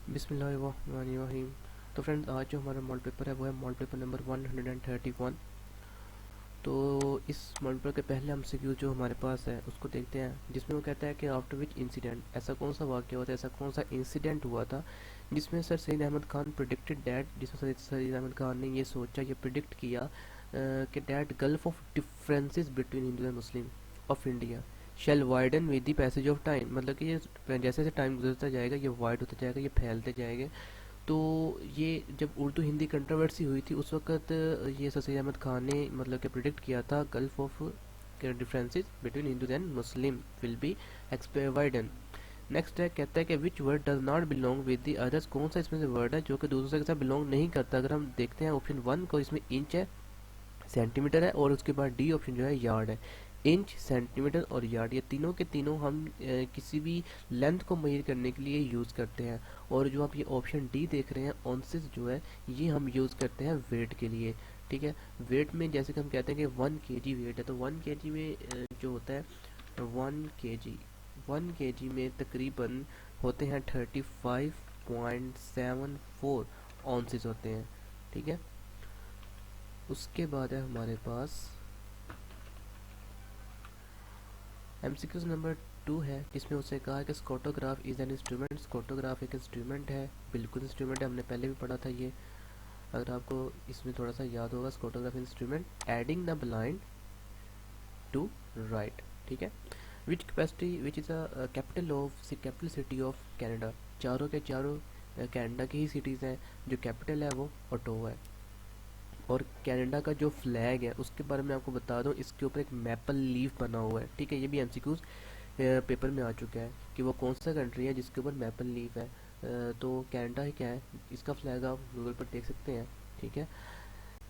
बिस्मिल्लाहिर्रहमानिर्रहीम। तो फ्रेंड्स, आज जो हमारा मॉडल पेपर है वो है मॉडल पेपर नंबर 131। तो इस मॉडल पेपर के पहले हम सीक्यू जो हमारे पास है उसको देखते हैं, जिसमें वो कहता है कि आफ्टर विच इंसिडेंट, ऐसा कौन सा वाक़या हुआ था, ऐसा कौन सा इंसिडेंट हुआ था जिसमें sir Syed Ahmad Khan predicted that, जिसमें सर सईद अहमद खान ने ये सोचा, ये प्रिडिक्ट किया कि that gulf of differences between Hindu and Muslim of India shall widen with the passage of time. मतलब कि ये जैसे जैसे टाइम गुजरता जाएगा ये वाइड होता जाएगा, ये फैलते जाएंगे। तो ये जब उर्दू हिंदी कंट्रोवर्सी हुई थी उस वक्त ये सर सैयद अहमद खान ने मतलब कि प्रिडिक्ट किया था gulf of differences between Hindu and Muslim will be widen. Next है, कहता है कि which word does not belong with the others, कौन सा इसमें से वर्ड है जो कि दूसरे के साथ बिलोंग नहीं करता। अगर हम देखते हैं ऑप्शन 1 को, इसमें इंच है, सेंटीमीटर है, और उसके बाद डी ऑप्शन जो है यार्ड है। इंच, सेंटीमीटर और यार्ड, ये तीनों के तीनों हम किसी भी लेंथ को मेजर करने के लिए यूज़ करते हैं। और जो आप ये ऑप्शन डी देख रहे हैं ऑनसिस जो है, ये हम यूज़ करते हैं वेट के लिए। ठीक है, वेट में जैसे कि हम कहते हैं कि 1 kg वेट है, तो 1 kg में जो होता है 1 kg, 1 kg में तकरीबन होते हैं 35.74 ऑनसिस होते हैं। ठीक है, उसके बाद है हमारे पास एमसीक्यूज नंबर 2 है, जिसमें उसने कहा कि स्कोटोग्राफ इज़ एन इंस्ट्रूमेंट। स्कोटोग्राफ एक इंस्ट्रूमेंट है, बिल्कुल इंस्ट्रूमेंट है, हमने पहले भी पढ़ा था ये। अगर आपको इसमें थोड़ा सा याद होगा, scotograph instrument aiding the blind to write. ठीक है, which capacity which is a capital of capital city of Canada. चारों के चारों कनाडा की ही सिटीज़ हैं, जो कैपिटल है वो ओटावा है। और कनाडा का जो फ्लैग है उसके बारे में आपको बता दूं, इसके ऊपर एक मैपल लीफ बना हुआ है। ठीक है, ये भी एमसीक्यूज पेपर में आ चुका है कि वो कौन सा कंट्री है जिसके ऊपर मैपल लीफ है। तो कनाडा ही क्या है, इसका फ्लैग आप गूगल पर देख सकते हैं। ठीक है,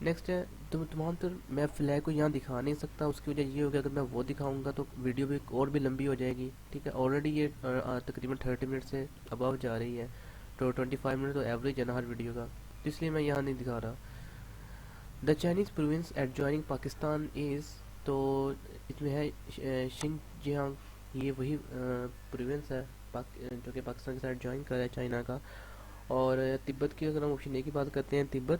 नेक्स्ट है, तमाम तो मैं फ्लैग को यहाँ दिखा नहीं सकता, उसकी वजह ये होगी अगर मैं वो दिखाऊंगा तो वीडियो भी और भी लंबी हो जाएगी। ठीक है, ऑलरेडी ये तकरीबन 30 मिनट से अबव जा रही है, तो 25 मिनट तो एवरेज है ना हर वीडियो का, तो इसलिए मैं यहाँ नहीं दिखा रहा। The Chinese province adjoining Pakistan is, तो इसमें है शिनजियांग, ये वही प्रोविंस है जो कि पाकिस्तान के साथ ज्वाइन कर रहा है चाइना का। और तिब्बत की अगर हम ऑप्शन ए की बात करते हैं, तिब्बत,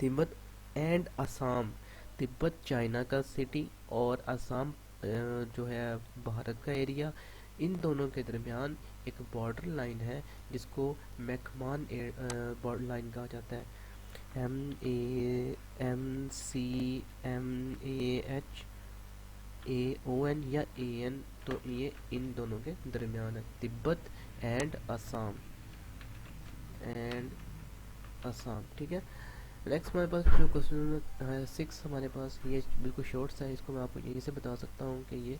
तिब्बत एंड असम। तिब्बत चाइना का सिटी और असम जो है भारत का एरिया, इन दोनों के दरमियान एक बॉर्डर लाइन है जिसको मैकमान बॉर्डर लाइन कहा जाता है। MAMCMAHAON या AN, तो ये इन दोनों के दरमियान है, तिब्बत एंड असम, एंड असम। ठीक है, नेक्स्ट हमारे पास जो क्वेश्चन है 6 हमारे पास, ये बिल्कुल शॉर्ट्स है, इसको मैं आपको यहीं से बता सकता हूँ कि ये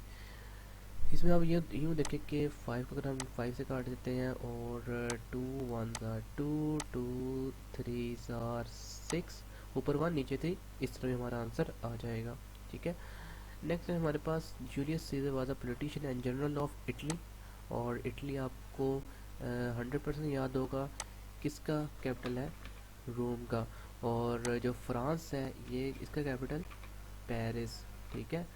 इसमें आप ये यूँ देखें कि 5 को अगर हम 5 से काट देते हैं और 2 1 2 2 3 6, ऊपर 1 नीचे 3, इस तरह हमारा आंसर आ जाएगा। ठीक है, नेक्स्ट है हमारे पास Julius Caesar was a politician and general of Italy. और इटली आपको 100% याद होगा, किसका कैपिटल है, रोम का। और जो फ्रांस है ये इसका कैपिटल पेरिस। ठीक है,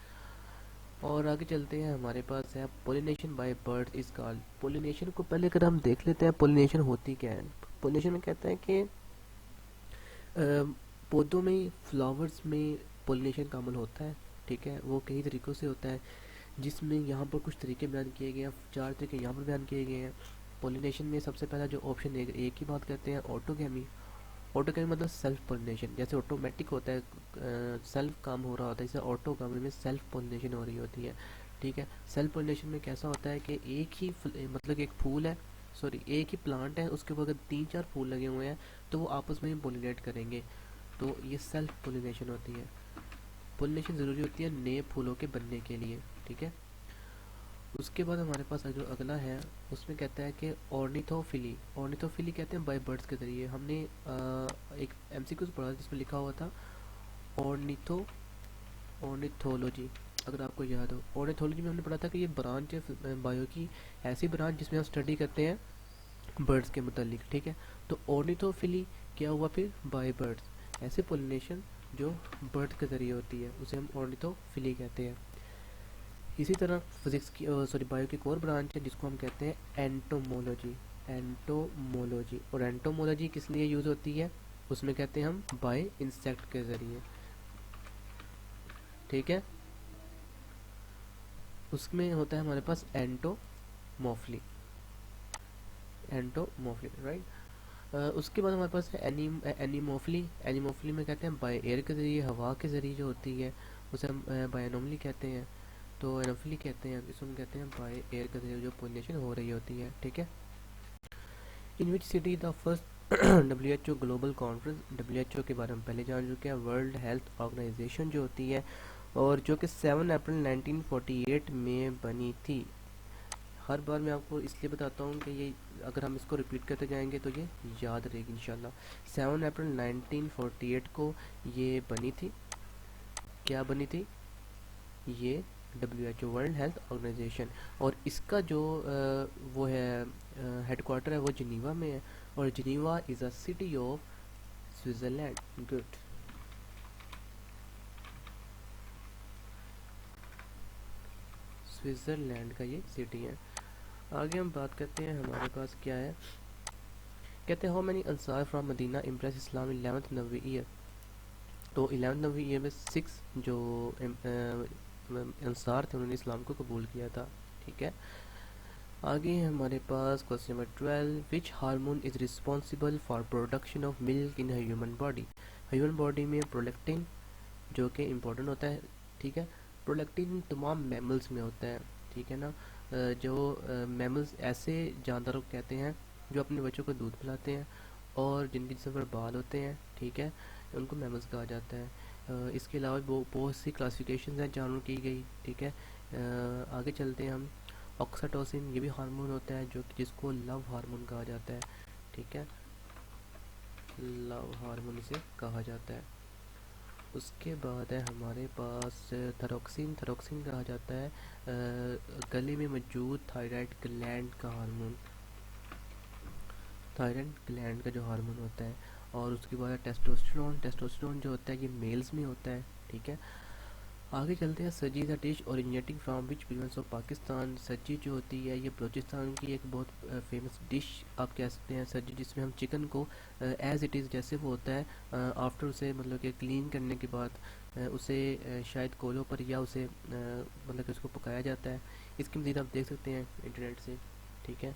और आगे चलते हैं, हमारे पास है pollination bye birds is called. Pollination को पहले अगर हम देख लेते हैं, पोलिनेशन होती क्या है। पोलिनेशन में कहता है कि पौधों में, फ्लावर्स में पोलिनेशन का अमल होता है। ठीक है, वो कई तरीक़ों से होता है, जिसमें यहाँ पर कुछ तरीके बयान किए गए हैं, 4 तरीके यहाँ पर बयान किए गए हैं। पोलिनेशन में सबसे पहला जो ऑप्शन ए की बात करते हैं, ऑटोगेमी। ऑटोगेमी मतलब सेल्फ पोलिनेशन, जैसे ऑटोमेटिक होता है, सेल्फ काम हो रहा होता है, जैसे ऑटोगेमी में सेल्फ पोलिनेशन हो रही होती है। ठीक है, सेल्फ पोलिनेशन में कैसा होता है कि एक ही मतलब एक फूल है, सॉरी एक ही प्लांट है, उसके ऊपर अगर 3-4 फूल लगे हुए हैं तो वो आपस में ही पोलिनेट करेंगे, तो ये सेल्फ पोलिनेशन होती है। पोलिनेशन ज़रूरी होती है नए फूलों के बनने के लिए। ठीक है, उसके बाद हमारे पास जो अगला है उसमें कहता है कि ऑर्निथोफिली। ऑर्निथोफिली कहते हैं बाय बर्ड्स के ज़रिए। हमने एक एमसीक्यूज पढ़ा जिसमें लिखा हुआ था ऑर्निथो ऑर्निथोलॉजी, अगर आपको याद हो। ऑर्निथोलॉजी में हमने पढ़ा था कि ये ब्रांच है बायो की, ऐसी ब्रांच जिसमें हम स्टडी करते हैं बर्ड्स के मुतालिक। ठीक है, तो ऑर्निथोफिली क्या हुआ फिर, बाय बर्ड्स, ऐसे पोलिनेशन जो बर्ड्स के ज़रिए होती है उसे हम ऑर्निथोफिली कहते हैं। इसी तरह फिजिक्स की, सॉरी बायो की एक और ब्रांच है जिसको हम कहते हैं एंटोमोलॉजी। एंटोमोलॉजी। और एंटोमोलॉजी किस लिए यूज़ होती है, उसमें कहते हैं हम बाय इंसेक्ट के ज़रिए, ठीक है। उसमें होता है हमारे पास एंटोमॉर्फली, एंटोमॉर्फली राइट। उसके बाद हमारे पास है एनीमोफली। एनीमोफली में कहते हैं बाय एयर के ज़रिए, हवा के ज़रिए जो होती है उसे हम बायोनोमली कहते हैं। तो एनोफली कहते हैं, इसमें कहते हैं बाय एयर के ज़रिए जो पोलिनेशन हो रही होती है, ठीक है। In which city the first WHO global conference, WHO के बारे में पहले जान चुके हैं, वर्ल्ड हेल्थ ऑर्गेनाइजेशन जो होती है, और जो कि 7 अप्रैल 1948 में बनी थी। हर बार मैं आपको इसलिए बताता हूँ कि ये अगर हम इसको रिपीट करते जाएंगे तो ये याद रहेगी इंशाल्लाह। 7 अप्रैल 1948 को ये बनी थी। क्या बनी थी ये, WHO वर्ल्ड हेल्थ ऑर्गेनाइजेशन। और इसका जो वो है हेडक्वार्टर है वो जिनीवा में है, और Geneva is a city of Switzerland. Good. Switzerland का ये सिटी है। आगे हम बात करते हैं, हमारे पास क्या है, कहते हैं how many Ansar from Medina impress Islam 11th नबवी ईयर। तो 11th नबवी ईयर में 6 जो अंसार थे उन्होंने इस्लाम को कबूल किया था, ठीक है। आगे हमारे पास question number 12, which hormone is responsible for production of milk in human body. Human body में प्रोलैक्टिन जो कि इम्पोर्टेंट होता है, ठीक है। प्रोलैक्टिन तमाम मैमल्स में होता है, ठीक है ना। जो मैमल्स ऐसे जानवरों को कहते हैं जो अपने बच्चों को दूध पिलाते हैं और जिनके जिस्म पर बाल होते हैं, ठीक है, उनको मैमल्स कहा जाता है। इसके अलावा बहुत सी क्लासिफिकेशन हैं जानवरों की गई, ठीक है। आगे चलते हैं हम। ऑक्सीटोसिन ये भी हार्मोन होता है जो कि जिसको लव हार्मोन कहा जाता है, ठीक है, लव हार्मोन इसे कहा जाता है। उसके बाद है हमारे पास थायरोक्सिन। थायरोक्सिन कहा जाता है गले में मौजूद थायराइड ग्लैंड का हार्मोन, थायराइड ग्लैंड का जो हार्मोन होता है। और उसके बाद है टेस्टोस्टेरोन। टेस्टोस्टेरोन जो होता है ये मेल्स में होता है, ठीक है। आगे चलते हैं। Sajji is a dish originating from which province of Pakistan. Sajji जो होती है ये बलूचिस्तान की एक बहुत फेमस डिश आप कह सकते हैं सज्जी, जिसमें हम चिकन को एज़ इट इज़ जैसे वो होता है आफ्टर उसे मतलब कि क्लीन करने के बाद उसे शायद कोलों पर या उसे मतलब कि उसको पकाया जाता है। इसकी मज़ीद आप देख सकते हैं इंटरनेट से, ठीक है।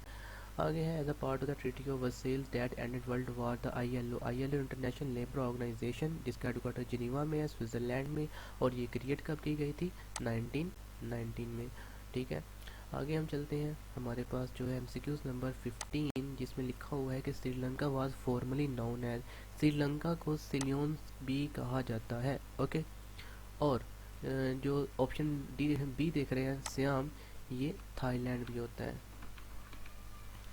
आगे है as a part of the treaty of Versailles that ended world war the ILO। ILO international labour organisation जिसका हेडक्वार्टर जिनीवा में है स्विट्ज़रलैंड में, और ये क्रिएट कब की गई थी 1919 में, ठीक है। आगे हम चलते हैं, हमारे पास जो है MCQs नंबर 15 जिसमें लिखा हुआ है कि Sri Lanka was formerly known as, Sri Lanka को सिलियोन भी कहा जाता है, ओके। और जो ऑप्शन बी देख रहे हैं सियाम, ये थाईलैंड भी होता है,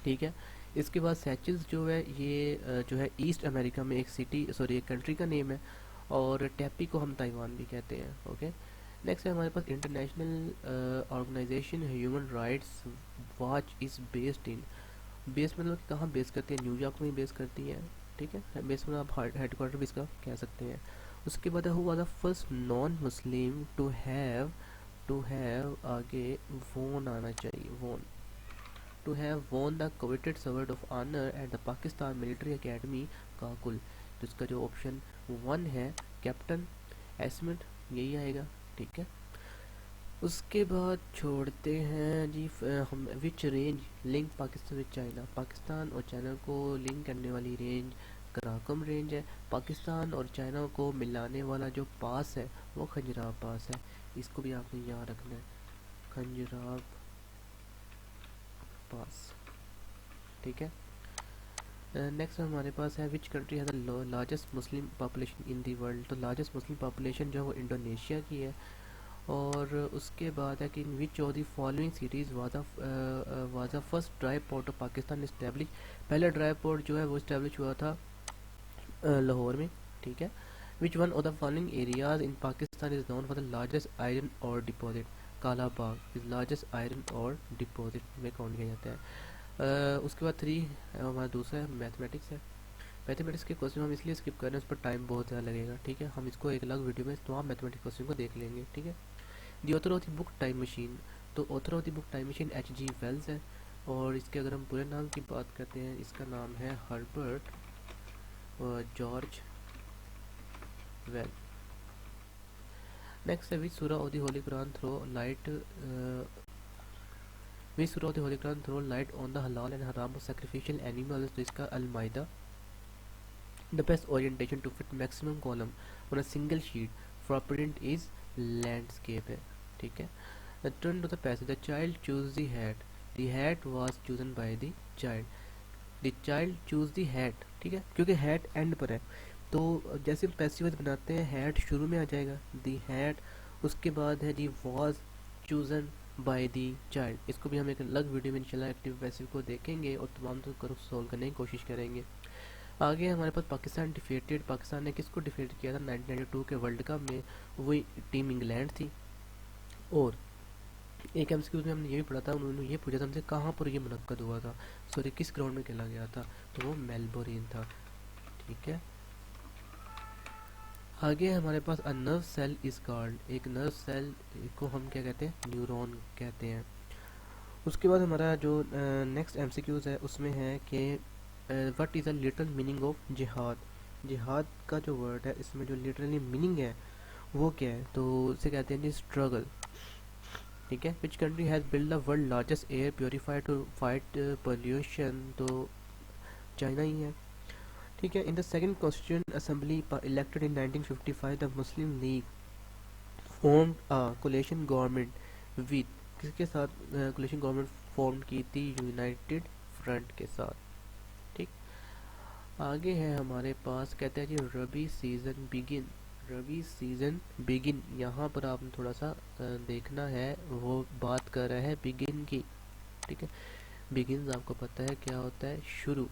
ठीक है। इसके बाद सैचल्स जो है ये जो है ईस्ट अमेरिका में एक सिटी सॉरी एक कंट्री का नेम है, और टैपी को हम ताइवान भी कहते हैं, ओके। नेक्स्ट है हमारे पास international organisation human rights watch is based in. Base मतलब कि कहाँ बेस करती है, न्यूयॉर्क में बेस करती है, ठीक है। बेस में आप हेडक्वार्टर भी इसका कह सकते हैं। उसके बाद who was the first non Muslim to have आगे वोन आना चाहिए, वोन to have won the coveted sword of honor at the Pakistan Military Academy Kakul. तो इसका जो ऑप्शन 1 है कैप्टन एस्मिट यही आएगा, ठीक है। उसके बाद छोड़ते हैं जी हम which range link Pakistan with China. Pakistan और चाइना को लिंक करने वाली रेंज कराकम रेंज है। पाकिस्तान और चाइना को मिलाने वाला जो पास है वो खंजराब पास है, इसको भी आपने याद रखना है, खंजराब पास, ठीक है। नेक्स्ट हमारे पास है which country has the largest Muslim population in the world. तो लार्जेस्ट मुस्लिम पॉपुलेशन जो है वो इंडोनेशिया की है। और उसके बाद है कि in which of the following cities was the first dry port of Pakistan establish. पहला ड्राई पोर्ट जो है वो इस्टेब्लिश हुआ था लाहौर में, ठीक है। Which one of the following areas in Pakistan is known for the largest iron और डिपॉजिट। काला बाग इज लार्जेस्ट आयरन और डिपॉजिट में काउंट किया जाता है। उसके बाद 3 हमारा दूसरा है मैथमेटिक्स है। मैथमेटिक्स के क्वेश्चन हम इसलिए स्किप कर रहे हैं, उस पर टाइम बहुत ज़्यादा लगेगा, ठीक है। हम इसको एक अलग वीडियो में तमाम मैथमेटिक्स क्वेश्चन को देख लेंगे, ठीक है। The author of the book time machine. तो author of the book time machine H.G. Wells है। और इसके अगर हम पूरे नाम की बात करते हैं, इसका नाम है हर्बर्ट जॉर्ज वेल। नेक्स्ट है विच सूरा of the holy Quran through light which सूरा of the holy Quran through light on the हलाल एंड हराम ऑफ सैक्रिफिशियल एनिमल्स। तो इसका अल माइदा। The best orientation to fit maximum column on a single sheet for print is landscape है, ठीक है। Turn to the passage. The child chose the hat. The hat was chosen by the child. The child choose the hat, ठीक है, क्योंकि hat end पर है। तो जैसे हम पैसिव बनाते हैं hat शुरू में आ जाएगा the hat, उसके बाद है the was chosen by the child। इसको भी हम एक अलग वीडियो में इंशाल्लाह एक्टिव पैसिव को देखेंगे और तमाम तो सॉल्व करने की कोशिश करेंगे। आगे हमारे पास पाकिस्तान डिफेटेड। पाकिस्तान ने किसको डिफेट किया था 1992 के वर्ल्ड कप में? वही टीम इंग्लैंड थी। और एक एमसीक्यू में हमने ये भी पढ़ा था, उन्होंने ये पूछा था हमसे कहाँ पर ये मुनक्कद हुआ था, सॉरी किस ग्राउंड में खेला गया था, तो वो मेलबोर्न था, ठीक है। आगे हमारे पास a nerve cell is called. एक नर्व सेल को हम क्या कहते हैं? न्यूरॉन कहते हैं। उसके बाद हमारा जो नेक्स्ट एमसीक्यूज है उसमें है कि what is a literal meaning of जिहाद। जिहाद का जो वर्ड है इसमें जो लिटरली मीनिंग है वो क्या है? तो उसे कहते हैं जी स्ट्रगल, ठीक है। Which country has build the world largest air purifier to fight pollution? तो चाइना ही है, ठीक है। In the second constituent assembly elected in 1955 the Muslim League form coalition government with, किसके साथ कोलिशन गवर्नमेंट फॉर्म की थी? यूनाइटेड फ्रंट के साथ, ठीक। आगे है हमारे पास, कहते हैं जी रबी सीजन बिगिन। रबी सीजन बिगिन, यहाँ पर आपने थोड़ा सा देखना है, वो बात कर रहा है बिगिन की, ठीक है। बिगिन आपको पता है क्या होता है? शुरू।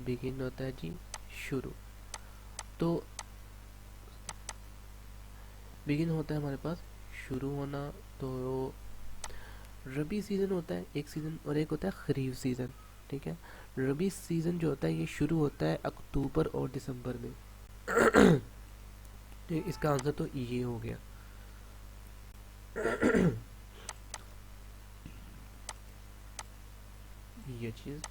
बिगिन होता है जी शुरू। तो बिगिन होता है हमारे पास शुरू होना। तो रबी सीज़न होता है एक सीज़न, और एक होता है खरीफ सीज़न, ठीक है। रबी सीज़न जो होता है ये शुरू होता है अक्टूबर और दिसंबर में। तो इसका आंसर तो ये हो गया। ये चीज़,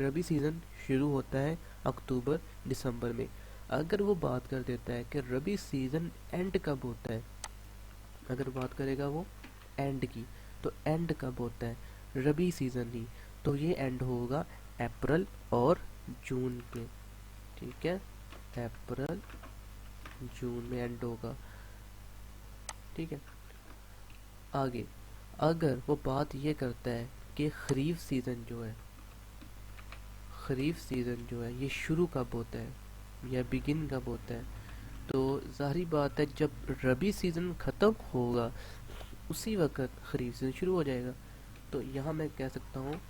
रबी सीज़न शुरू होता है अक्टूबर दिसंबर में। अगर वो बात कर देता है कि रबी सीज़न एंड कब होता है, अगर बात करेगा वो एंड की, तो एंड कब होता है? रबी सीज़न ही, तो ये एंड होगा अप्रैल और जून पे, ठीक है। अप्रैल जून में एंड होगा, ठीक है। आगे अगर वो बात ये करता है कि खरीफ सीज़न जो है, खरीफ सीज़न जो है ये शुरू कब होता है या बिगिन कब होता है? तो ज़ाहिर बात है जब रबी सीज़न ख़त्म होगा उसी वक्त खरीफ सीज़न शुरू हो जाएगा। तो यहाँ मैं कह सकता हूँ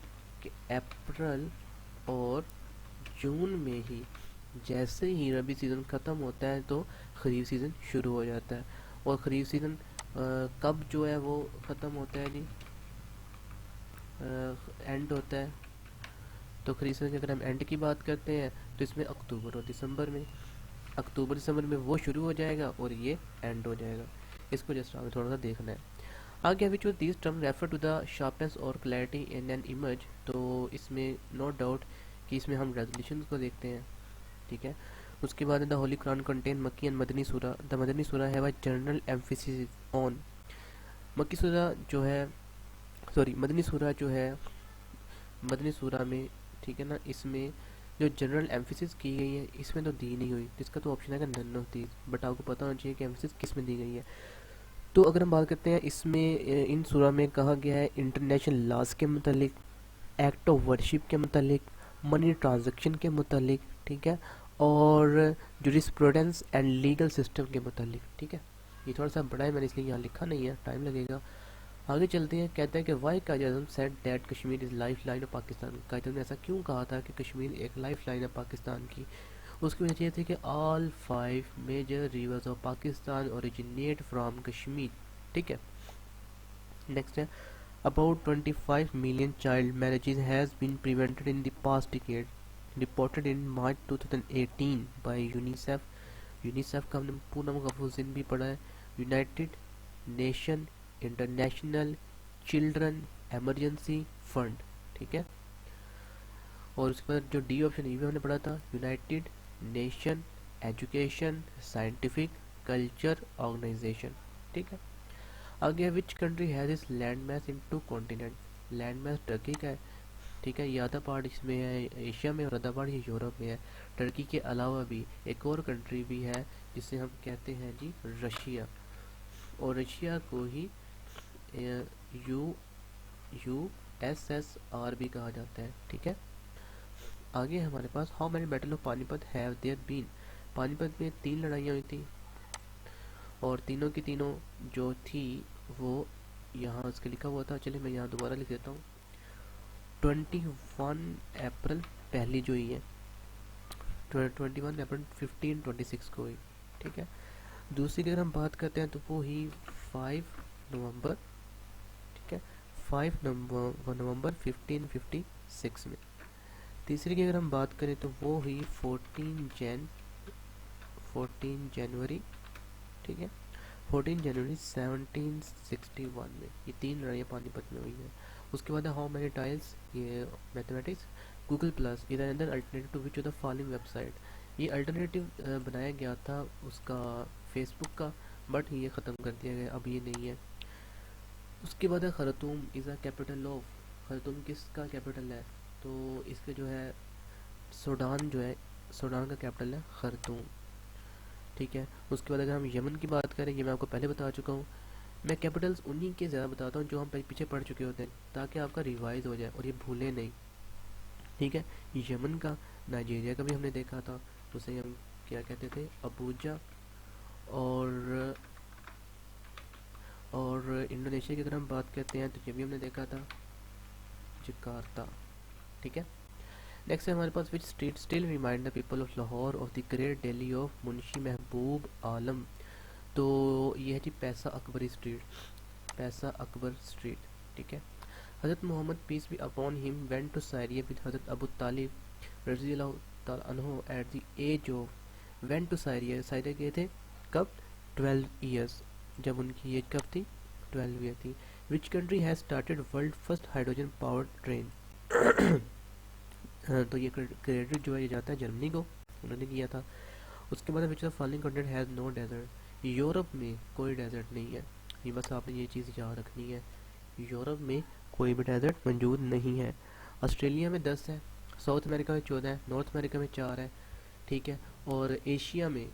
कि अप्रैल और जून में ही जैसे ही रबी सीज़न ख़त्म होता है तो खरीफ सीज़न शुरू हो जाता है। और खरीफ सीज़न कब जो है वो ख़त्म होता है जी? एंड होता है। तो खरीफ सीज़न की अगर हम एंड की बात करते हैं तो इसमें अक्टूबर और दिसंबर में, अक्टूबर दिसंबर में वो शुरू हो जाएगा और ये एंड हो जाएगा। इसको जस्ट हमें थोड़ा सा देखना है। आगे which of these term refer to the sharpness और क्लैरिटी इन एन इमेज। तो इसमें नो डाउट कि इसमें हम रेजोल्यूशन को देखते हैं, ठीक है। उसके बाद द होली कुरान कंटेन मक्की एंड मदनी सूरा। द मदनी सूरा है वाई जनरल एम्फेसिस ऑन। मक्की सूरा जो है, सॉरी मदनी सूरा जो है, मदनी सूरा में, ठीक है ना, इसमें जो जनरल एम्फेसिस की गई है इसमें तो दी नहीं हुई, इसका तो ऑप्शन है कि नन ऑफ दीज, बट आपको पता होना चाहिए कि एम्फेसिस किस में दी गई है। तो अगर हम बात करते हैं इसमें इन सूरा में कहा गया है इंटरनेशनल लॉज के मुतालिक, एक्ट ऑफ वर्शिप के मुतालिक, मनी ट्रांजैक्शन के मुतालिक, ठीक है, और जुरिस्प्रूडेंस एंड लीगल सिस्टम के मुतालिक, ठीक है। ये थोड़ा सा बड़ा है, मैंने इसलिए यहाँ लिखा नहीं है, टाइम लगेगा। आगे चलते हैं। कहते हैं कि why Quaid-e-Azam said that Kashmir is life line of Pakistan. Quaid-e-Azam ने ऐसा क्यों कहा था कि कश्मीर एक लाइफ लाइन है पाकिस्तान की? उसकी वजह ये थी कि all 5 major rivers of Pakistan originate from Kashmir, ठीक है। नेक्स्ट है about 25 million child marriages has been prevented in the past decade, reported in March 2018 by UNICEF. UNICEF का हमने पूरा मुखफुज़िन भी पढ़ा है, united nation international children emergency fund, ठीक है। और उसके बाद जो डी ऑप्शन ये भी हमने पढ़ा था, united nation education scientific culture organisation, ठीक है। आगे है which country has is land mass in two continent, land mass Turkey का है, ठीक है। ये आधा पार्ट इसमें है एशिया में और आधा पार्ट ये यूरोप में है। टर्की के अलावा भी एक और कंट्री भी है जिसे हम कहते हैं जी रशिया, और रशिया को ही यू USSR भी कहा जाता है, ठीक है। आगे हमारे पास how many battle of Panipat have there been, Panipat में 3 लड़ाइयाँ हुई थी और तीनों की तीनों जो थी वो यहाँ उसके लिखा हुआ था, चलिए मैं यहाँ दोबारा लिख देता हूँ। 21 अप्रैल पहली जो हुई है, 21 अप्रैल 1526 को हुई, ठीक है। दूसरी की अगर हम बात करते हैं तो वो ही 5 नवंबर, ठीक है, 5 नवंबर 1556 में। तीसरी की अगर हम बात करें तो वो हुई 14 जनवरी, ठीक है, 14 जनवरी 1761 में। ये 3 लड़ाइयाँ पानीपत में हुई हैं। उसके बाद हाउ मेनी टाइल्स, ये mathematics, Google plus is another alternative to which of the following website, ये अल्टरनेटिव बनाया गया था उसका फेसबुक का, बट ये ख़त्म कर दिया गया, अब ये नहीं है। उसके बाद है खरतूम इज़ अ कैपिटल ऑफ, खरतूम किसका कैपिटल है, तो इसके जो है सूडान जो है, सूडान का कैपिटल है खरतूम, ठीक है। उसके बाद अगर हम यमन की बात करें, ये मैं आपको पहले बता चुका हूँ, मैं कैपिटल्स उन्हीं के ज़्यादा बताता हूँ जो हम पीछे पढ़ चुके होते हैं ताकि आपका रिवाइज हो जाए और ये भूले नहीं, ठीक है। यमन का, नाइजीरिया का भी हमने देखा था, उसे हम क्या कहते थे, अबूजा, और इंडोनेशिया की अगर हम बात करते हैं तो ये भी हमने देखा था, जकार्ता, ठीक है। नेक्स्ट है हमारे पास which street still remind the people of Lahore of the great Delhi of Munshi Mahboob Alam, तो ये है जी पैसा अकबरी स्ट्रीट, पैसा अकबर स्ट्रीट, ठीक है। Hazrat Muhammad peace be upon him went to Syria with Hazrat Abu Talib रज़ियल्लाहु ताला अन्हु at the age of, went to Syria, Syria गए थे कब, 12 ईयर्स, जब उनकी एज कब थी, 12 ईयर थी। विच country has started world first hydrogen power train, तो ये क्रेडिट जो है ये जाता है जर्मनी को, उन्होंने किया था। उसके बाद which the following country has no desert, Europe में कोई डेजर्ट नहीं है, ये बस आपने ये चीज़ याद रखनी है, यूरोप में कोई भी डेजर्ट मौजूद नहीं है। ऑस्ट्रेलिया में 10 है, साउथ अमेरिका में 14 है, नॉर्थ अमेरिका में 4 है, ठीक है। और एशिया में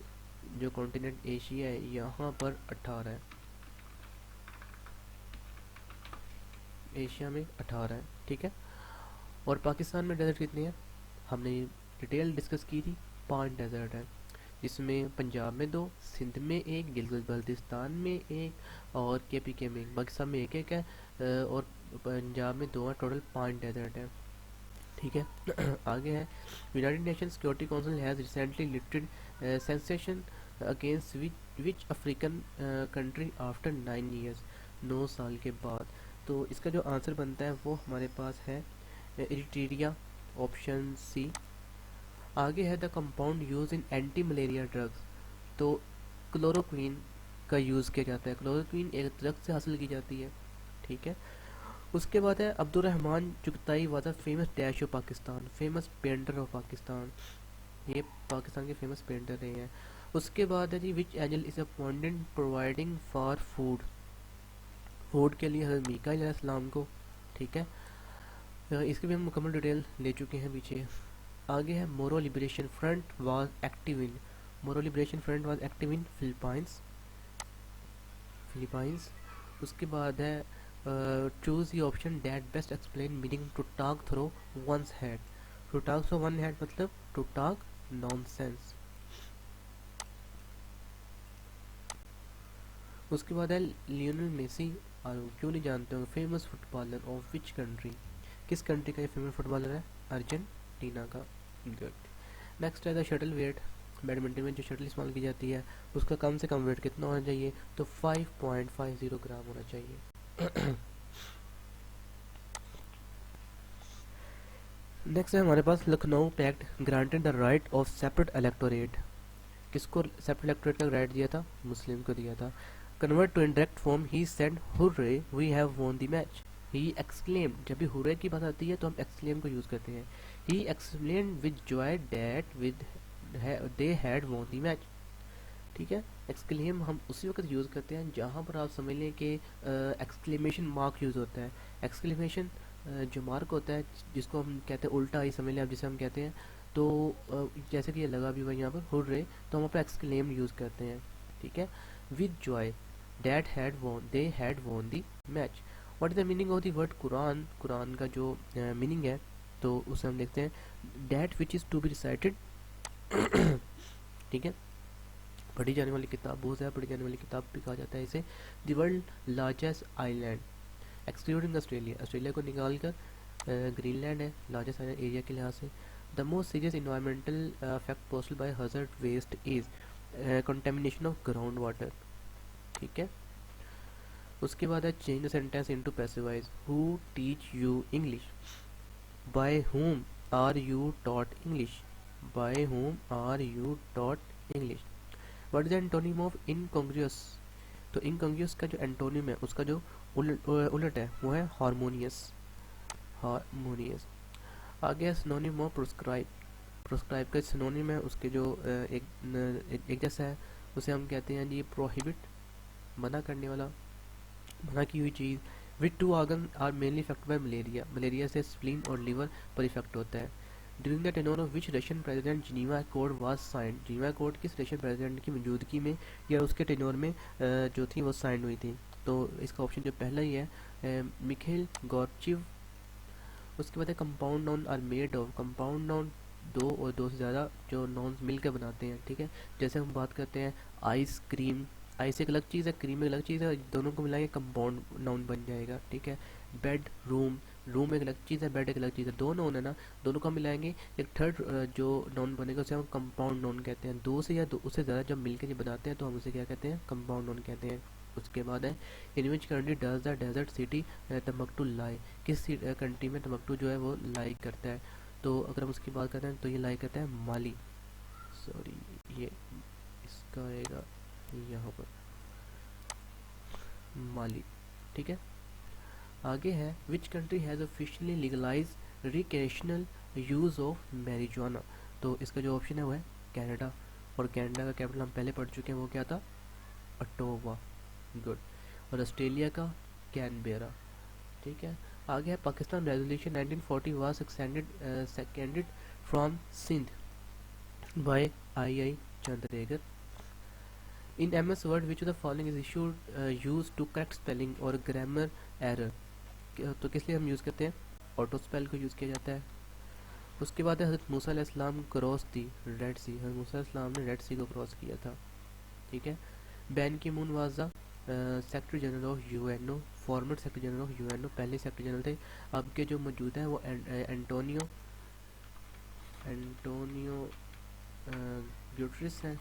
जो कॉन्टिनेंट एशिया है यहाँ पर 18 है, एशिया में 18 है, ठीक है। और पाकिस्तान में डेजर्ट कितने हैं, हमने डिटेल डिस्कस की थी, 5 डेजर्ट हैं, जिसमें पंजाब में 2, सिंध में 1, गिलगित बल्तिस्तान में 1 और KPK में, बाकी सब में 1-1 है, और पंजाब में 2 है, टोटल 5 डेजर्ट हैं, ठीक है। आगे है united nation security council has recently lifted sensation against which African country after 9 years, 9 साल के बाद, तो इसका जो आंसर बनता है वो हमारे पास है इरिट्रिया, ऑप्शन सी। आगे है the compound use in anti malaria drugs, तो क्लोरोक्वीन का यूज़ किया जाता है, क्लोरोक्वीन एक ड्रग से हासिल की जाती है, ठीक है। उसके बाद है Abdurrahman Chughtai was a famous dash of Pakistan, famous painter of Pakistan, ये पाकिस्तान के फेमस पेंटर रहे हैं। उसके बाद है जी which angel is appointed providing for food, food के लिए हज़रत मीकाईल अलैहिस्सलाम को, ठीक है। इसकी भी हम मुकम्मल डिटेल ले चुके हैं पीछे। आगे है Moro liberation front was active in, Moro liberation front was active in Philippines. उसके बाद है choose the option that best explain meaning to talk through one's head, to talk through one head मतलब टू टॉक नॉनसेंस। उसके बाद है Lionel Messi, क्यों नहीं जानते होंगे, famous footballer of which country, किस कंट्री का ये फेमस फुटबॉलर है, अर्जेंटीना का, गुड। नेक्स्ट है द शटल वेट, बैडमिंटन में जो शटल इस्तेमाल की जाती है उसका कम से कम वेट कितना होना चाहिए, तो 5.50 ग्राम होना चाहिए। नेक्स्ट है हमारे पास Lucknow pact granted the right of separate electorate, किसको सेपरेट इलेक्टोरेट का राइट दिया था, मुस्लिम को दिया था। Convert to indirect form he said hurray we have won the match. He exclaim, जब भी हुर्रे की बात आती है तो हम एक्सक्लेम को यूज करते हैं। He explain with joy that with they had won the match. ठीक है, एक्सक्लेम हम उसी वक्त यूज़ करते हैं जहाँ पर आप समझ लें कि एक्सक्लेमेशन मार्क यूज़ होता है। एक्सक्लेमेशन जो मार्क होता है जिसको हम कहते हैं उल्टा ही समझ लें आप, जिसे हम कहते हैं तो जैसे कि ये लगा भी हुआ यहाँ पर हुर्रे, तो हम अपना एक्सक्लेम यूज़ करते हैं। ठीक है, with joy that had won they had won the match. What is the meaning of the word Quran? Quran का जो मीनिंग है तो उसे हम देखते हैं that which is to be recited. ठीक है, पढ़ी जाने वाली किताब, बहुत ज़्यादा पढ़ी जाने वाली किताब भी कहा जाता है इसे। The world largest island excluding Australia, Australia को निकाल कर ग्रीनलैंड है लार्जेस्ट आइलैंड एरिया के लिहाज से। The most serious environmental effect possible by hazard waste is contamination of ground water. ठीक है, उसके बाद है change the sentence into passive voice. Who teach you English? By whom are you taught English? By whom are you taught English? What is antonym of incongruous? तो incongruous का जो antonym है उसका जो उलट है वो है हार्मोनियस। हार्मोनियस। आगे सिनोनिम ऑफ प्रोस्क्राइब। प्रोस्क्राइब का सिनोनिम है उसके जो एक जैसा है, उसे हम कहते हैं जी प्रोहिबिट, मना करने वाला, मना की हुई चीज़। Which two organ are mainly effect by malaria? Malaria से स्प्लीन और लीवर पर इफेक्ट होता है। During the tenure of which Russian president Geneva code was signed? Geneva code किस रशियन प्रेसिडेंट की मौजूदगी में या उसके टेन्योर में जो थी वो साइन हुई थी? तो इसका ऑप्शन जो पहला ही है मिखाइल गोर्बाचेव। उसके बाद है compound noun are made of. Compound noun दो और दो से ज़्यादा जो नाउन्स मिलकर बनाते हैं। ठीक है, जैसे हम बात करते हैं आइसक्रीम, आइस एक अलग चीज़ है, क्रीम एक अलग चीज़ है, दोनों को मिलाएंगे कंपाउंड नाउन बन जाएगा। ठीक है, बेड रूम, रूम एक अलग चीज़ है, बेड एक अलग चीज़ है, दो नाउन है ना, दोनों को मिलाएंगे एक थर्ड जो नाउन बनेगा उसे हम कंपाउंड नाउन कहते हैं। दो से या दो उससे ज़्यादा जब मिलकर ये बनाते हैं तो हम उसे क्या कहते हैं? कंपाउंड नाउन कहते हैं। उसके बाद है in which country does the desert city Timbuktu lie? किस कंट्री में टम्बकटू जो है वो लाई करता है? तो अगर हम उसकी बात करते हैं तो ये लाई करता है माली। सॉरी, ये इसका आएगा यहाँ पर माली। ठीक है, आगे है which country has officially legalise recreational use of marijuana? तो इसका जो ऑप्शन है वो है कनाडा, और कनाडा का कैपिटल हम पहले पढ़ चुके हैं, वो क्या था? ओटावा। गुड। और ऑस्ट्रेलिया का कैनबेरा। ठीक है, आगे है Pakistan resolution 1940 was seconded from Sindh by I Chundrigar. In MS Word, which of the following is used to correct spelling or grammar error? तो किस लिए हम यूज़ करते हैं? ऑटो स्पेल को यूज़ किया जाता है। उसके बाद है हज़रत मूसा अलैहिस्सलाम क्रॉस दी रेड सी। हज़रत मूसा अलैहिस्सलाम ने रेड सी को क्रॉस किया था। ठीक है, बैन की moon was the secretary general of UNO, former secretary general of UNO, पहले सेक्रेटरी जनरल थे। अब के जो मौजूद हैं वो एंटोनियो ग्यूटरिस हैं,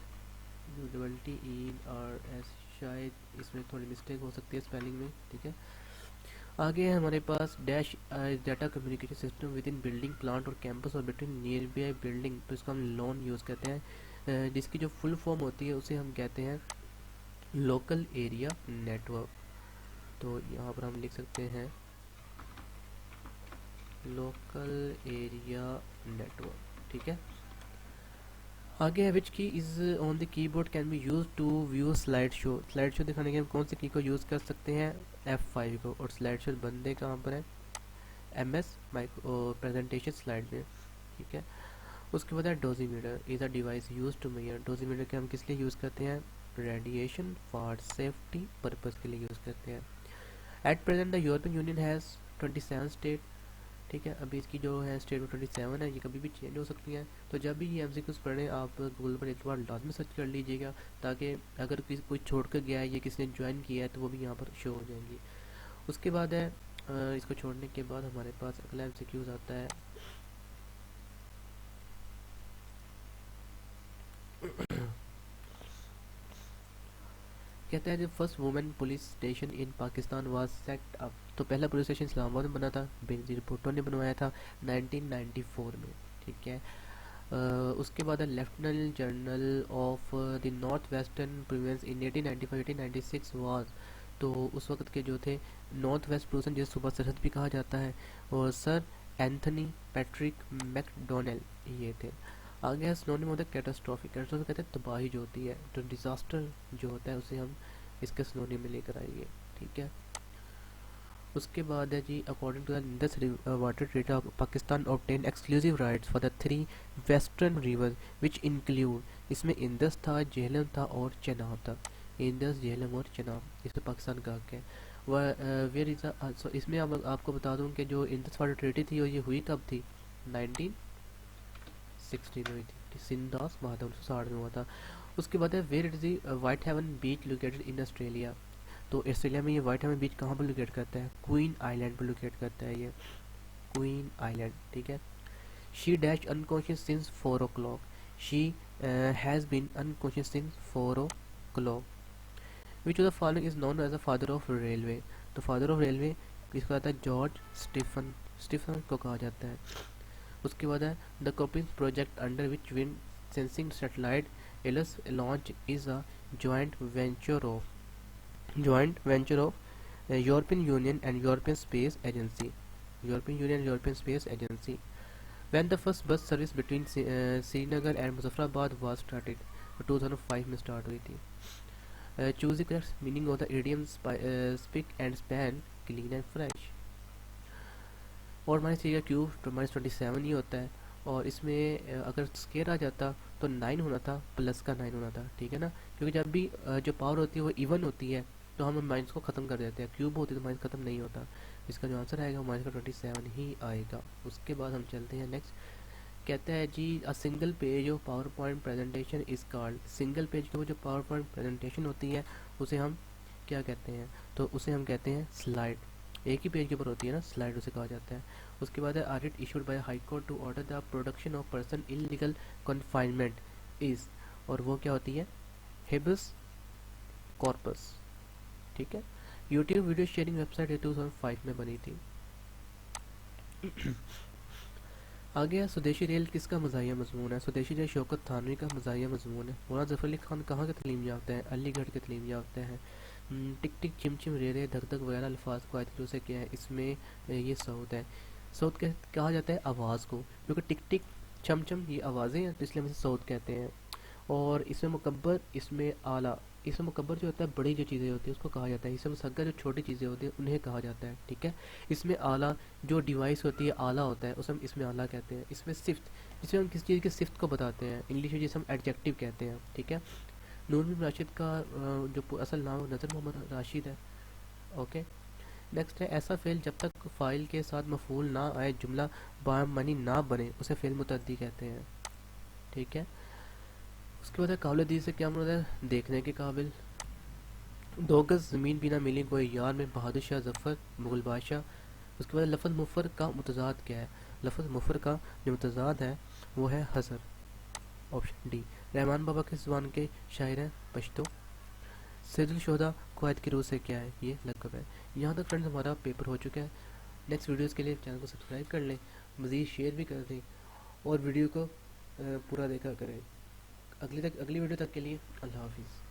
UWTERS, शायद इसमें थोड़ी मिस्टेक हो सकती है स्पेलिंग में। ठीक है, आगे है हमारे पास dash data communication system within building plant और कैंपस और बिटवीन नियर बाई बिल्डिंग। तो इसका हम लॉन यूज़ करते हैं, जिसकी जो फुल फॉर्म होती है उसे हम कहते हैं लोकल एरिया नेटवर्क। तो यहाँ पर हम लिख सकते हैं लोकल एरिया नेटवर्क। ठीक है, आगे है which key is on the keyboard can be use to view slide show? Slide show दिखाने के लिए हम कौन सी की को यूज़ कर सकते हैं? F5 को। और स्लाइड शो बनते कहाँ पर है? MS माइक्रो प्रेजेंटेशन स्लाइड में। ठीक है, उसके बाद है dosimeter is a device use to measure. Dosimeter के हम किस लिए यूज़ करते हैं? रेडिएशन फॉर सेफ्टी पर्पज़ के लिए यूज़ करते हैं। At present the European union has 27 state. ठीक है, अभी इसकी जो है स्टेट 27 है, ये कभी भी चेंज हो सकती हैं। तो जब भी ये MCQs पढ़ें आप गूगल पर एक बार लाजमी सर्च कर लीजिएगा, ताकि अगर कोई छोड़ कर गया है या किसी ने ज्वाइन किया है तो वो भी यहाँ पर शो हो जाएंगी। उसके बाद है इसको छोड़ने के बाद हमारे पास अगला MCQs आता है कहता है जब first women police station in Pakistan was set up. तो पहला पुलिस स्टेशन इस्लामाबाद में बना था, बेनज़ीर भुट्टो ने बनवाया था 1994 में। ठीक है, उसके बाद है lieutenant general of the north western province in 1895-1896 was, तो उस वक्त के जो थे नॉर्थ वेस्ट प्रोविंस जिसे सूबा सरहद भी कहा जाता है, और सर एंथनी पैट्रिक मैकडोनेल ये थे। आगे है synonym of the catastrophe. Catastrophe कहते हैं तबाही जो होती है, तो डिजास्टर जो होता है उसे हम इसके सिनोनिम में लेकर आएंगे, ठीक है। उसके बाद है जी according to the Indus water treaty of Pakistan obtain exclusive rights for the 3 western river which include, इसमें इंडस था, झेलम था और चेनाब था। इंडस, झेलम और चेनाब, इसमें पाकिस्तान का हक है। वह वेयर इज इसमें अब आपको बता दूं कि जो इंडस वाटर ट्रेटी थी वो ये हुई कब थी, 1916 में हुई थी, सिंदास बात है 1960 में हुआ था। उसके बाद है where is the Whitehaven beach located in Australia, तो ऑस्ट्रेलिया में ये वाइट हेवन बीच कहाँ पर लोकेट करता है, क्वीन आइलैंड पर लोकेट करता है ये, क्वीन आइलैंड, ठीक है। She dash unconscious since 4 o'clock, she has been unconscious since 4 o'clock। Which of the following is known as the father of railway, तो फादर ऑफ रेलवे किसको आता है, जॉर्ज स्टीफन, स्टीफन को कहा जाता है। उसके बाद है the coping project under which wind sensing satellite Aeolus launch is a joint venture of European Union and European Space Agency. European Union and European Space Agency. When the first bus service between Srinagar and Muzaffarabad was started, 2005 में start हुई थी। Choose the correct meaning of the idiom spick and span, clean and fresh. और minus three का cube तो -27 ही होता है, और इसमें अगर स्केयर आ जाता तो 9 होना था, प्लस का 9 होना था, ठीक है ना, क्योंकि जब भी जो पावर होती है वो इवन होती है तो हम माइनस को ख़त्म कर देते हैं, क्यूब होती है तो माइनस ख़त्म नहीं होता। इसका जो आंसर आएगा वो -27 ही आएगा। उसके बाद हम चलते हैं नेक्स्ट, कहता है जी a single page of PowerPoint presentation is called, single page के वो जो पावर पॉइंट प्रेजेंटेशन होती है उसे हम क्या कहते हैं, तो उसे हम कहते हैं स्लाइड। एक ही पेज के ऊपर होती है ना, स्लाइड उसे कहा जाता है। उसके बाद है art issued by high court to order the production of person illegal confinement is, और वो क्या होती है, हेबियस कॉर्पस, ठीक है। यूट्यूब वीडियो शेयरिंग वेबसाइट 2005 में बनी थी। आगे है स्वदेशी रेल किसका मज़ाहिया मजमून है, स्वदेशी रेल शौकत थानवी का मज़ाहिया मजमून है। मौलाना ज़फ़र अली खान कहाँ के तलीम याफ्ता हैं, अलीगढ़ के तलीम याफ्ता हैं। टिक टिक चिम चिम रे रे धक धक वगैरह अल्फाज को आयत से क्या है, इसमें ये सऊद है। सऊद कहा जाता है आवाज़ को, क्योंकि टिक टिक चम चम ये आवाज़ें हैं तो इसलिए हम इसे सऊद कहते हैं। और इसमें मुकब्बर, इसमें आला, इसमें मुकब्बर जो होता है बड़ी जो चीज़ें होती है उसको कहा जाता है, इसमें मुसग्गर जो छोटी चीज़ें होती हैं उन्हें कहा जाता है, ठीक है। इसमें आला जो डिवाइस होती है आला होता है उसे हम इसमें आला कहते हैं। इसमें सिफ्त, जिसमें हम किसी चीज़ की सिफ्त को बताते हैं, इंग्लिश में जिसे हम एडजेक्टिव कहते हैं, ठीक है। नूर बिन राशिद का जो असल नाम नज़र मोहम्मद राशिद है, ओके। नेक्स्ट है ऐसा फेल जब तक फ़ाइल के साथ मफूल ना आए जुमला बामानी ना बने उसे फेल मुतद्दी कहते हैं, ठीक है। उसके बाद है काबिल दी से क्या मतलब है, देखने के काबिल। 2 गज ज़मीन भी ना मिली कोई यार में बहादुर शाह जफ़र मुग़ल बादशाह। उसके बाद लफ्ज़ मुफर का मुतज़ाद क्या है, लफ्ज़ मुफर का जो मुतज़ाद है वो है हज़र, ऑप्शन डी। रहमान बाबा किस ज़ुबान के शायर हैं, पश्तो। सैयदुल शुहदा क़ुवैत की रूह से क्या है, ये लक़ब है। यहाँ तक फ्रेंड्स हमारा पेपर हो चुका है। नेक्स्ट वीडियोज़ के लिए चैनल को सब्सक्राइब कर लें, मज़ीद शेयर भी कर दें और वीडियो को पूरा देखा करें। अगली वीडियो तक के लिए अल्लाह हाफिज़।